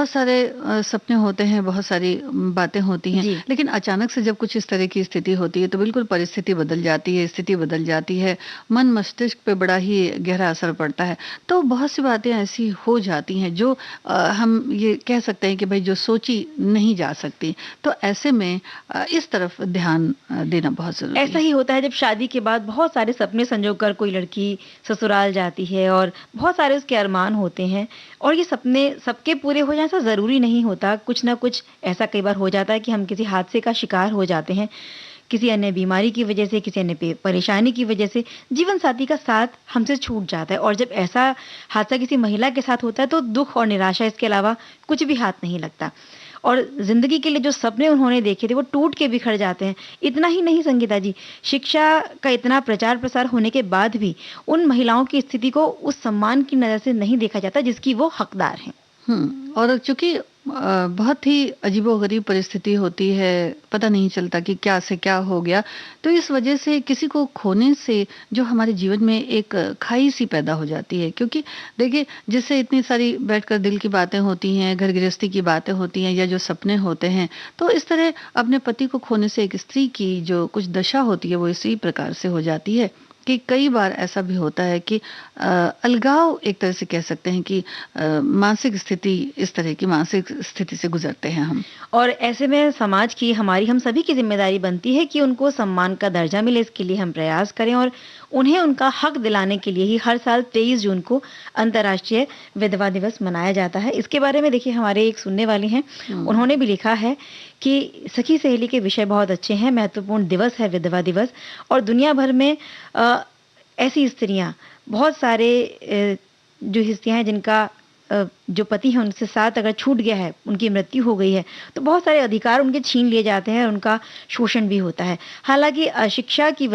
सारे सपने होते हैं, बहुत सारी बातें होती हैं, जी। लेकिन अचानक से जब कुछ इस तरह की स्थिति होती है तो बिल्कुल परिस्थिति बदल जाती है, स्थिति बदल जाती है, मन मस्तिष्क पे बड़ा ही गहरा असर पड़ता है। तो बहुत सी बातें ऐसी हो जाती हैं जो हम ये कह सकते हैं कि भाई जो सोची नहीं जा सकती। तो ऐसे में इस तरफ ध्यान देना बहुत ज़रूरी ऐसा है। ही होता है जब शादी के बाद बहुत सारे सपने संजोकर कोई लड़की ससुराल जाती है और बहुत सारे उसके अरमान होते हैं और ये सपने सबके पूरे हो जाए ऐसा ज़रूरी नहीं होता। कुछ ना कुछ ऐसा कई बार हो जाता है कि हम किसी हादसे का शिकार हो जाते हैं, किसी अन्य बीमारी की वजह से, किसी अन्य परेशानी की वजह से जीवन साथी का साथ हमसे छूट जाता है। और जब ऐसा हादसा किसी महिला के साथ होता है तो दुख और निराशा इसके अलावा कुछ भी हाथ नहीं लगता। और ज़िंदगी के लिए जो सपने उन्होंने देखे थे वो टूट के बिखर जाते हैं। इतना ही नहीं संगीता जी, शिक्षा का इतना प्रचार प्रसार होने के बाद भी उन महिलाओं की स्थिति को उस सम्मान की नज़र से नहीं देखा जाता जिसकी वो हकदार हैं। और चूंकि बहुत ही अजीबोगरीब परिस्थिति होती है, पता नहीं चलता कि क्या से क्या हो गया, तो इस वजह से किसी को खोने से जो हमारे जीवन में एक खाई सी पैदा हो जाती है। क्योंकि देखिए, जिससे इतनी सारी बैठकर दिल की बातें होती हैं, घर गृहस्थी की बातें होती हैं या जो सपने होते हैं, तो इस तरह अपने पति को खोने से एक स्त्री की जो कुछ दशा होती है वो इसी प्रकार से हो जाती है कि कई बार ऐसा भी होता है कि अलगाव, एक तरह से कह सकते हैं कि मानसिक स्थिति, इस तरह की मानसिक स्थिति से गुजरते हैं हम। और ऐसे में समाज की, हमारी, हम सभी की जिम्मेदारी बनती है कि उनको सम्मान का दर्जा मिले, इसके लिए हम प्रयास करें और उन्हें उनका हक दिलाने के लिए ही हर साल 23 जून को अंतर्राष्ट्रीय विधवा दिवस मनाया जाता है। इसके बारे में देखिए, हमारे एक सुनने वाले हैं, उन्होंने भी लिखा है कि सखी सहेली के विषय बहुत अच्छे हैं, महत्वपूर्ण दिवस है विधवा दिवस। और दुनिया भर में ऐसी स्त्रियां, बहुत सारे जो स्त्रियां हैं जिनका जो पति है उनसे साथ अगर छूट गया है, उनकी मृत्यु हो गई है, तो बहुत सारे अधिकार उनके छीन लिए जाते हैं, उनका शोषण भी होता है। हालांकि अशिक्षा की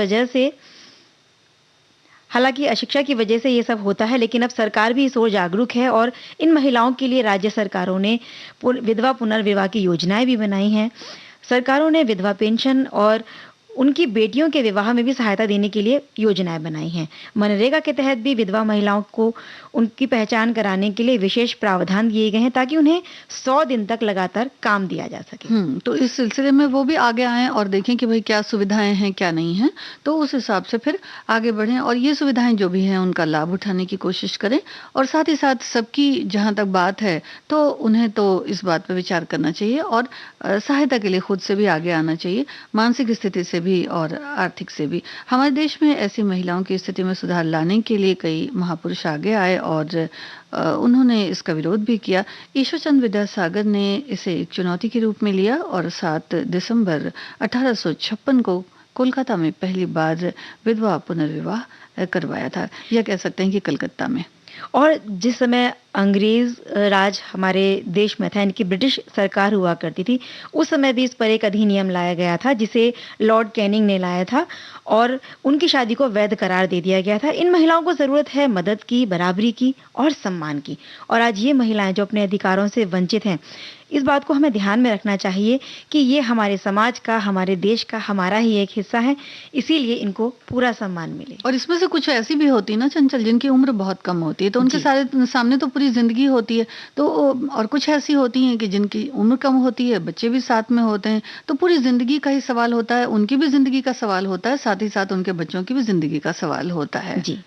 वजह से ये सब होता है, लेकिन अब सरकार भी इस ओर जागरूक है और इन महिलाओं के लिए राज्य सरकारों ने विधवा पुनर्विवाह की योजनाएं भी बनाई हैं। सरकारों ने विधवा पेंशन और उनकी बेटियों के विवाह में भी सहायता देने के लिए योजनाएं बनाई हैं। मनरेगा के तहत भी विधवा महिलाओं को उनकी पहचान कराने के लिए विशेष प्रावधान दिए गए हैं ताकि उन्हें 100 दिन तक लगातार काम दिया जा सके। तो इस सिलसिले में वो भी आगे आएं और देखें कि भाई क्या सुविधाएं हैं, क्या नहीं हैं, तो उस हिसाब से फिर आगे बढ़ें और ये सुविधाएं जो भी हैं उनका लाभ उठाने की कोशिश करें। और साथ ही साथ सबकी जहां तक बात है तो उन्हें तो इस बात पर विचार करना चाहिए और सहायता के लिए खुद से भी आगे आना चाहिए, मानसिक स्थिति से भी और आर्थिक से भी। हमारे देश में ऐसी महिलाओं की स्थिति में सुधार लाने के लिए कई महापुरुष आगे आए और उन्होंने इसका विरोध भी किया। ईश्वरचंद्र विद्यासागर ने इसे एक चुनौती के रूप में लिया और 7 दिसंबर 1856 को कोलकाता में पहली बार विधवा पुनर्विवाह करवाया था, या कह सकते हैं कि कलकत्ता में। और जिस समय अंग्रेज राज हमारे देश में था, इनकी ब्रिटिश सरकार हुआ करती थी, उस समय भी इस पर एक अधिनियम लाया गया था जिसे लॉर्ड कैनिंग ने लाया था और उनकी शादी को वैध करार दे दिया गया था। इन महिलाओं को ज़रूरत है मदद की, बराबरी की और सम्मान की। और आज ये महिलाएं जो अपने अधिकारों से वंचित हैं, इस बात को हमें ध्यान में रखना चाहिए कि ये हमारे समाज का, हमारे देश का, हमारा ही एक हिस्सा है, इसीलिए इनको पूरा सम्मान मिले। और इसमें से कुछ ऐसी भी होती है ना चंचल, जिनकी उम्र बहुत कम होती है, तो उनके सामने तो पूरी जिंदगी होती है। तो और कुछ ऐसी होती हैं कि जिनकी उम्र कम होती है, बच्चे भी साथ में होते हैं, तो पूरी जिंदगी का ही सवाल होता है, उनकी भी जिंदगी का सवाल होता है, साथ ही साथ उनके बच्चों की भी जिंदगी का सवाल होता है। जी।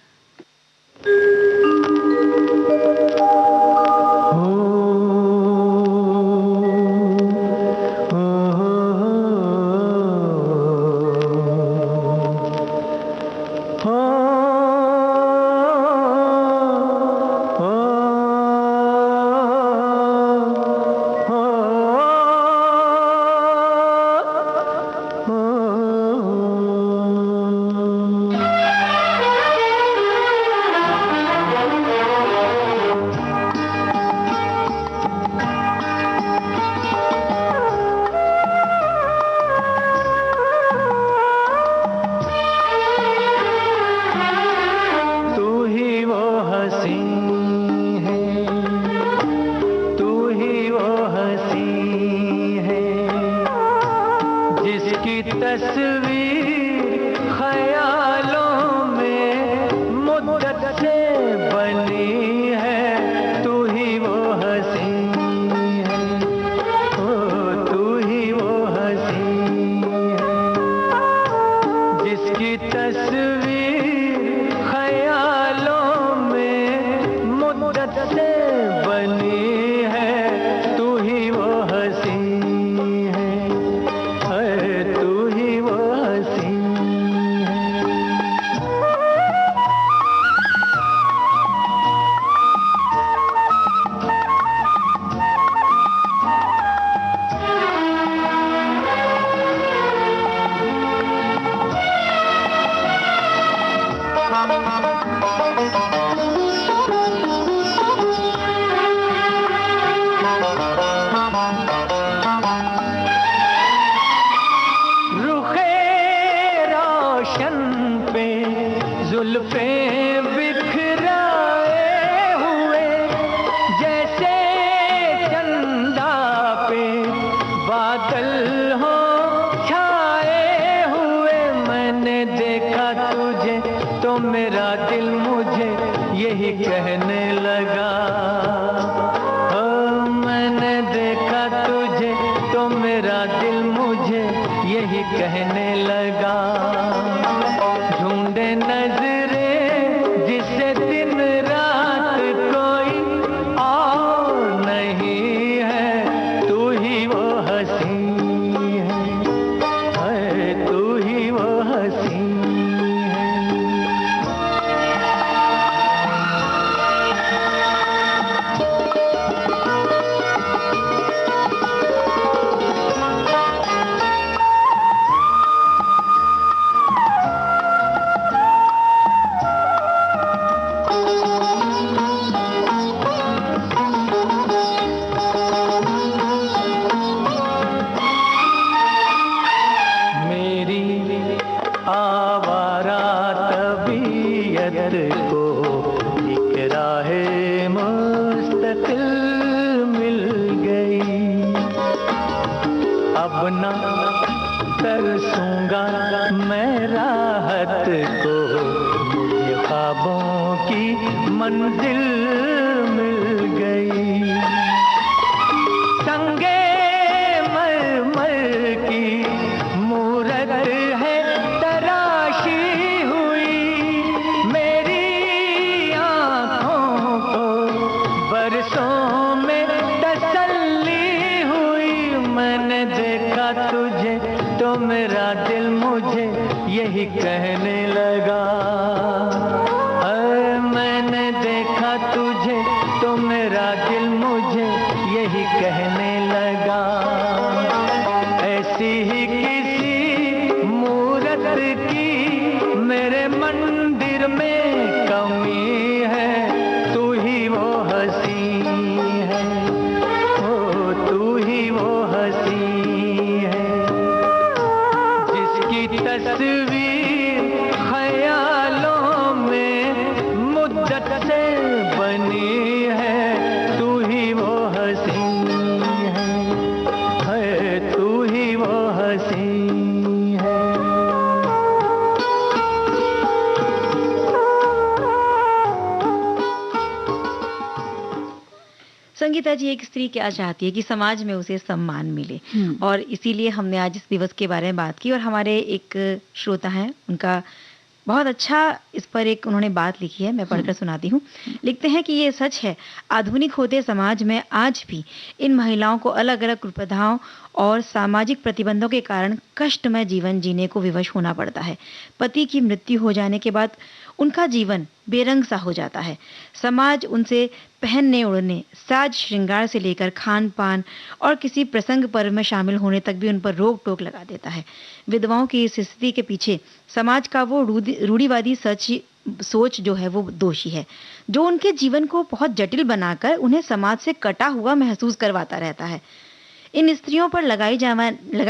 मेरे मंदिर में कमी है, तू संगीता जी, एक स्त्री क्या चाहती है कि समाज में उसे सम्मान मिले, और इसीलिए हमने आज इस दिवस के बारे में बात की। और हमारे एक श्रोता हैं, उनका बहुत अच्छा इस पर एक उन्होंने बात लिखी है, मैं पढ़कर सुनाती हूँ। लिखते हैं कि ये सच है, आधुनिक होते समाज में आज भी इन महिलाओं को अलग अलग कुप्रथाओं और सामाजिक प्रतिबंधों के कारण कष्टमय जीवन जीने को विवश होना पड़ता है। पति की मृत्यु हो जाने के बाद उनका जीवन बेरंग सा हो जाता है। समाज उनसे पहनने ओढ़ने, साज श्रृंगार से लेकर खान पान और किसी प्रसंग पर्व में शामिल होने तक भी उन पर रोक टोक लगा देता है। विधवाओं की इस स्थिति के पीछे समाज का वो रूढ़िवादी सोच जो है वो दोषी है, जो उनके जीवन को बहुत जटिल बनाकर उन्हें समाज से कटा हुआ महसूस करवाता रहता है। इन स्त्रियों पर लगाई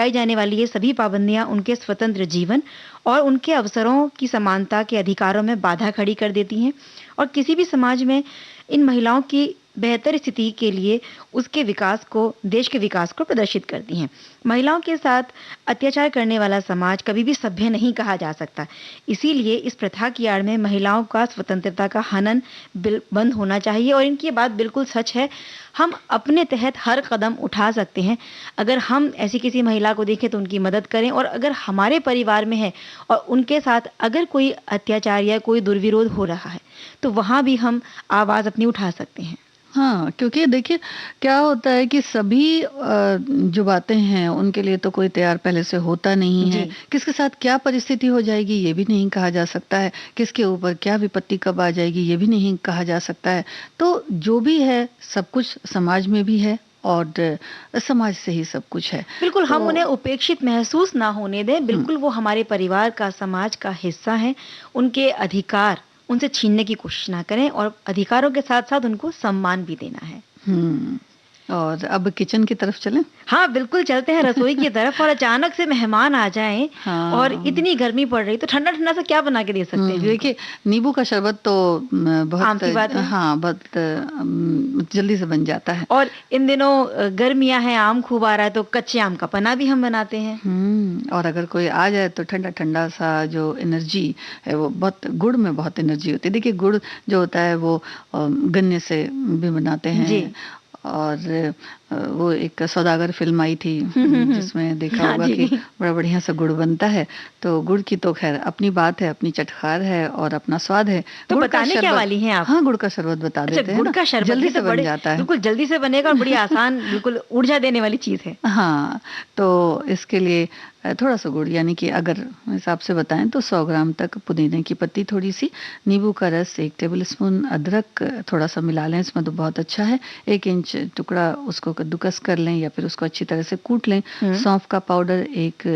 जाने वाली ये सभी पाबंदियां उनके स्वतंत्र जीवन और उनके अवसरों की समानता के अधिकारों में बाधा खड़ी कर देती हैं, और किसी भी समाज में इन महिलाओं की बेहतर स्थिति के लिए उसके विकास को, देश के विकास को प्रदर्शित करती हैं। महिलाओं के साथ अत्याचार करने वाला समाज कभी भी सभ्य नहीं कहा जा सकता। इसीलिए इस प्रथा की आड़ में महिलाओं का स्वतंत्रता का हनन बंद होना चाहिए। और इनकी बात बिल्कुल सच है, हम अपने तहत हर कदम उठा सकते हैं। अगर हम ऐसी किसी महिला को देखें तो उनकी मदद करें, और अगर हमारे परिवार में है और उनके साथ अगर कोई अत्याचार या कोई दुर्विरोध हो रहा है तो वहां भी हम आवाज अपनी उठा सकते हैं। हाँ, क्योंकि देखिए क्या होता है कि सभी जो बातें हैं उनके लिए तो कोई तैयार पहले से होता नहीं है। किसके साथ क्या परिस्थिति हो जाएगी ये भी नहीं कहा जा सकता है, किसके ऊपर क्या विपत्ति कब आ जाएगी ये भी नहीं कहा जा सकता है। तो जो भी है सब कुछ समाज में भी है और समाज से ही सब कुछ है। बिल्कुल, हम उन्हें उपेक्षित महसूस ना होने दें। बिल्कुल वो हमारे परिवार का, समाज का हिस्सा है। उनके अधिकार उनसे छीनने की कोशिश ना करें, और अधिकारों के साथ साथ उनको सम्मान भी देना है। और अब किचन की तरफ चलें? हाँ बिल्कुल, चलते हैं रसोई की तरफ। और अचानक से मेहमान आ जाएं, और इतनी गर्मी पड़ रही तो ठंडा ठंडा सा क्या बना के दे सकते हैं? देखिए, नींबू का शरबत तो बहुत आम सी बात है। हाँ, बहुत जल्दी से बन जाता है। और इन दिनों गर्मियां हैं, आम खूब आ रहा है, तो कच्चे आम का पन्ना भी हम बनाते हैं। और अगर कोई आ जाए तो ठंडा ठंडा सा जो एनर्जी है वो बहुत, गुड़ में बहुत एनर्जी होती है। देखिए, गुड़ जो होता है वो गन्ने से भी बनाते हैं जी। और वो एक सौदागर फिल्म आई थी जिसमें देखा होगा कि बड़ा बढ़िया सा गुड़ बनता है। तो गुड़ की तो खैर अपनी बात है, अपनी चटखार है और अपना स्वाद है। तो बताने क्या वाली हैं आप? हाँ, गुड़ का शरबत बता देते हैं। गुड़ का शरबत जल्दी से बन जाता है, बिल्कुल जल्दी से बनेगा और बड़ी आसान, बिल्कुल ऊर्जा देने वाली चीज है। हाँ, तो इसके लिए थोड़ा सा गुड़, यानी कि अगर हिसाब से बताएं तो 100 ग्राम तक पुदीने की पत्ती, थोड़ी सी नींबू का रस, 1 टेबलस्पून अदरक थोड़ा सा मिला लें इसमें तो बहुत अच्छा है। 1 इंच टुकड़ा उसको कद्दूकस कर लें या फिर उसको अच्छी तरह से कूट लें। सौंफ का पाउडर 1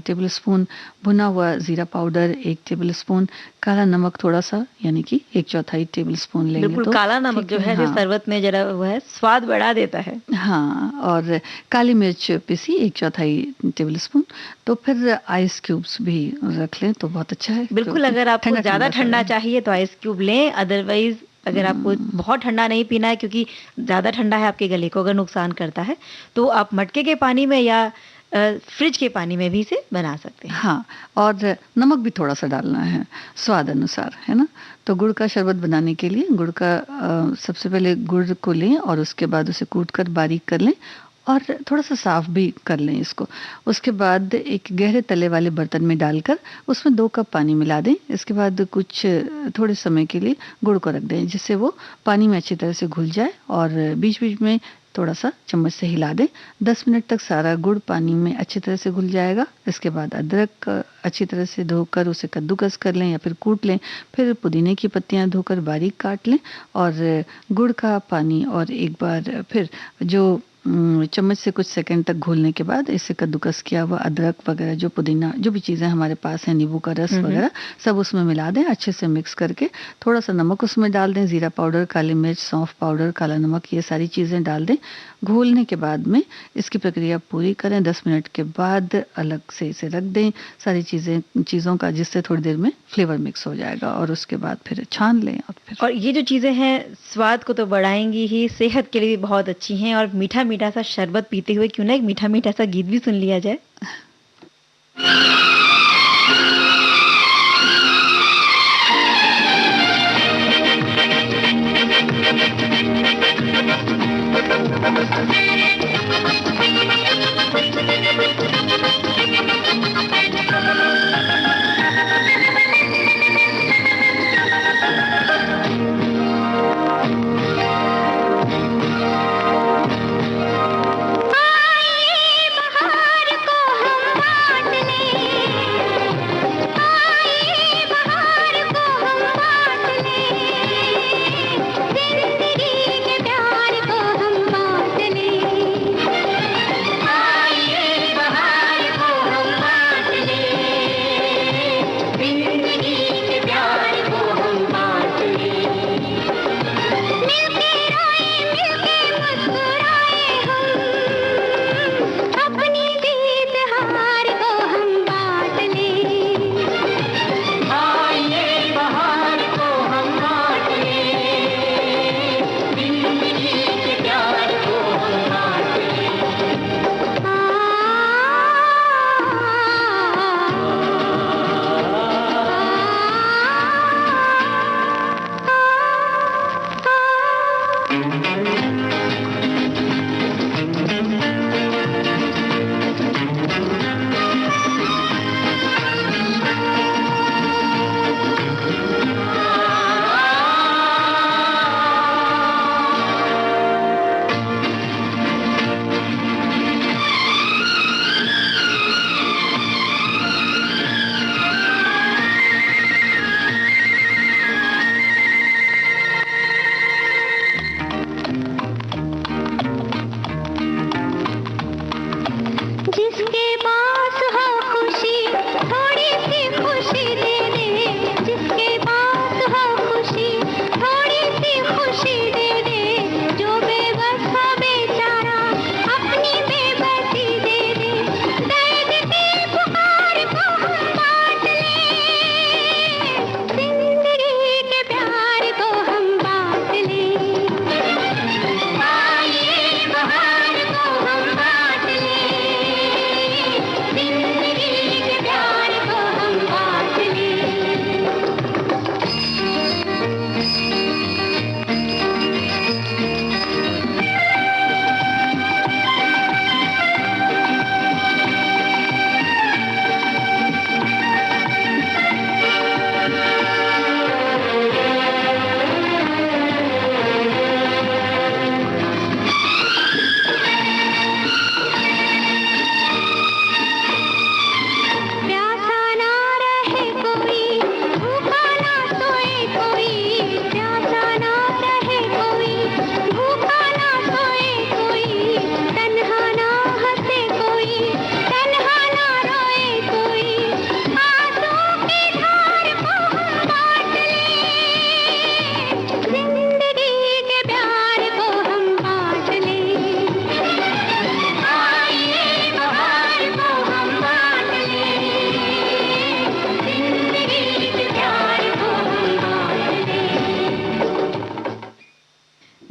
टेबलस्पून, भुना हुआ जीरा पाउडर 1 टेबलस्पून, काला नमक थोड़ा सा, यानी कि 1/4 टेबलस्पून लेंगे। बिल्कुल, काला नमक जो है शरबत में जरा वो है, स्वाद बढ़ा देता है। हाँ, और काली मिर्च पिसी 1/4 टेबलस्पून। तो फिर आइस क्यूब्स भी रख लें तो बहुत अच्छा है। बिल्कुल, अगर आपको ज्यादा ठंडा चाहिए तो आइस क्यूब लें, अदरवाइज अगर आपको बहुत ठंडा नहीं पीना है क्योंकि ज़्यादा ठंडा है आपके गले को अगर नुकसान करता है, तो आप मटके के पानी में या फ्रिज के पानी में भी इसे बना सकते हैं। हाँ, और नमक भी थोड़ा सा डालना है स्वाद अनुसार, है ना। तो गुड़ का शरबत बनाने के लिए गुड़ का सबसे पहले गुड़ को लें और उसके बाद उसे कूट कर बारीक कर लें और थोड़ा सा साफ भी कर लें इसको। उसके बाद एक गहरे तले वाले बर्तन में डालकर उसमें 2 कप पानी मिला दें। इसके बाद कुछ थोड़े समय के लिए गुड़ को रख दें जिससे वो पानी में अच्छी तरह से घुल जाए, और बीच बीच में थोड़ा सा चम्मच से हिला दें। 10 मिनट तक सारा गुड़ पानी में अच्छी तरह से घुल जाएगा। इसके बाद अदरक अच्छी तरह से धोकर उसे कद्दूकस कर लें या फिर कूट लें। फिर पुदीने की पत्तियां धोकर बारीक काट लें और गुड़ का पानी और एक बार फिर जो चम्मच से कुछ सेकंड तक घोलने के बाद इसे कद्दूकस किया हुआ अदरक वगैरह, जो पुदीना, जो भी चीज़ें हमारे पास हैं, नींबू का रस वगैरह सब उसमें मिला दें। अच्छे से मिक्स करके थोड़ा सा नमक उसमें डाल दें, जीरा पाउडर, काली मिर्च, सौंफ पाउडर, काला नमक, ये सारी चीज़ें डाल दें। घोलने के बाद में इसकी प्रक्रिया पूरी करें। 10 मिनट के बाद अलग से इसे रख दें सारी चीज़ों का, जिससे थोड़ी देर में फ्लेवर मिक्स हो जाएगा और उसके बाद फिर छान लें। और ये जो चीज़ें हैं स्वाद को तो बढ़ाएंगी ही, सेहत के लिए भी बहुत अच्छी हैं। और मीठा मीठा सा शरबत पीते हुए क्यों ना एक मीठा मीठा सा गीत भी सुन लिया जाए।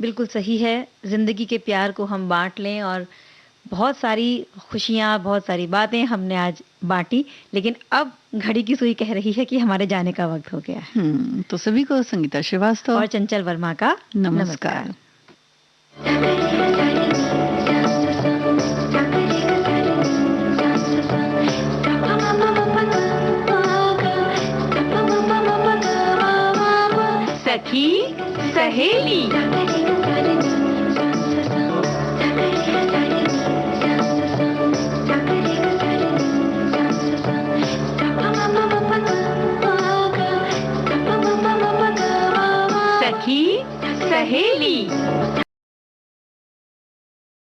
बिल्कुल सही है, ज़िंदगी के प्यार को हम बाँट लें और बहुत सारी खुशियाँ, बहुत सारी बातें हमने आज बाँटी, लेकिन अब घड़ी की सुई कह रही है कि हमारे जाने का वक़्त हो गया है। तो सभी को संगीता श्रीवास्तव और चंचल वर्मा का नमस्कार। सखी सहेली